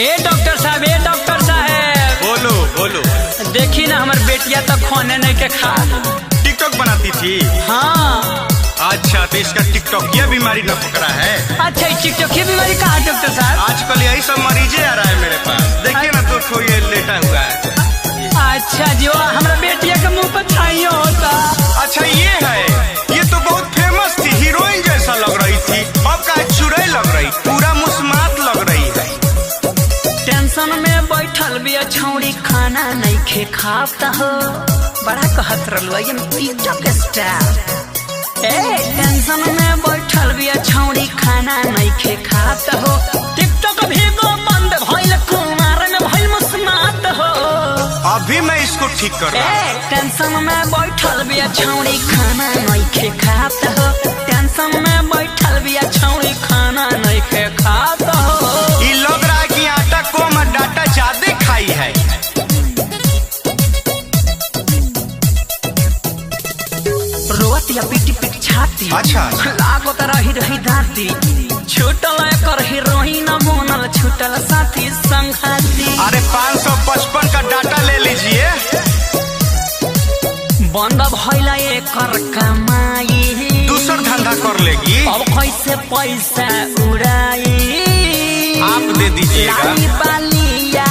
Doctor साहब बोलो बोलो। देखी ना हमार बेटिया तो खाने नहीं के खा। टिकटॉक बनाती थी? हाँ। अच्छा, तो इसका टिकटॉक ये बीमारी न पकड़ा है? अच्छा, टिकटॉक की बीमारी कहा डॉक्टर साहब? आजकल यही सब मरीजे आ रहा है मेरे पास। देखिए ना, तो ये लेटा हुआ है। अच्छा जी, हमारा बेटिया के मुंह पर छाइयो होता। अच्छा, ये है। ये तो बहुत फेमस थी, हीरोइन जैसा लग रही थी। अब का चुड़ैल लग रही, पूरा मुस्मात लग रही है। टेंशन में बैठल बिया छौड़ी, खाना नहीं खे खाता हो। बड़ा कहत रहलू ये टिकटॉक स्टार। टेंशन में बैठल बिया छौड़ी, खाना नहीं खे खाता हो। टिकटॉक भी बंद भइल, कुमार में भइल मुस्मात हो। अभी मैं इसको ठीक कर रहा हूँ। टेंशन में बैठल बिया छौड़ी, खाना नहीं खे खाता हो। टेंशन में बैठल बिया छौड़ी, खाना नहीं खे खाता हो। ये लग रहा है कि आटा कम और डाटा ज्यादा खाई है। रोती या पीटी पीटी छाती। अच्छा, लागो त रही दाती। छूटल कर हीरोइन बनल, छूटल साथी संघाती। अरे 555 का डाटा ले लीजिए। बंद भइला एकर कमाई, दूसरा धंधा कर लेगी। अब कैसे पैसा उड़ाई? आप दे दीजिएगा। लाली बाली या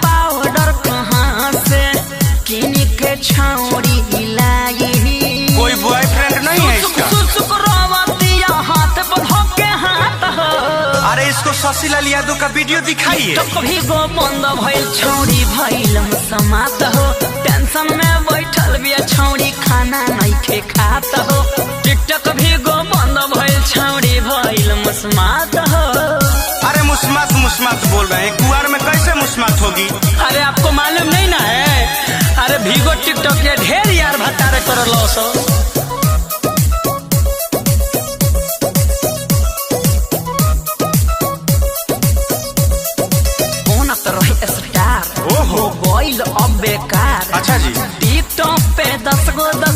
पाउडर कहाँ से किन के छौड़ी लाई? कोई बॉयफ्रेंड नहीं है इसका? हाथ बढ़ो के हाथ हो। अरे इसको शशिलाल यादव का वीडियो दिखाइए। तो कभी गो बंद भइल छौड़ी, भइल समात हो। टेंशन में बैठल बिया छौड़ी, खाना नहीं खे खात हो। टिकटॉक भी गो बंद भइल छौड़ी, भइल मुस्मात हो। अरे मुस्मात बोल रहे हैं, कुआर में कैसे मुस्मात होगी? अरे आपको मालूम नहीं ना है? अरे भीगो टिकटॉक के ढेर यार भतारे कर लो सो। ओहो, मोबाइल अब बेकार। अच्छा जी। टिकटॉक पे 10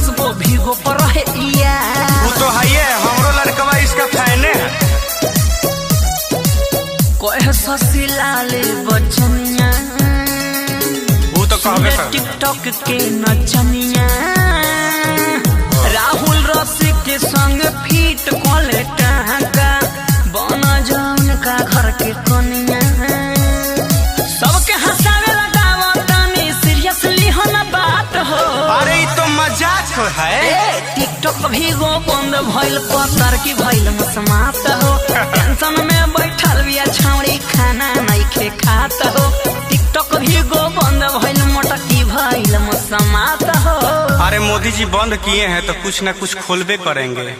गो भीगो पर है यार। वो तो है, हमरो लड़कवा इसका फैन है। कोई शशिलाल बचनिया, वो तो कहबे कर। टिकटॉक के नचनिया। राहुल रसिक के संग फीट कॉले टाका, बना जौन का घर के कनिया। सबके हंसावे लगावा तानी, सीरियसली हो ना बात हो। अरे ये तो मजाक है। टिकटॉक भी गो बंद भइल, पत्थर की भइल मुस्मात हो। टेंशन में बैठल बिया छौड़ी, खाना नहीं खे खात हो। टिकटॉक भी गो बंद भइल, मोटकी भइल मुस्मात हो। अरे मोदी जी बंद किए हैं तो कुछ ना कुछ खोलबे करेंगे।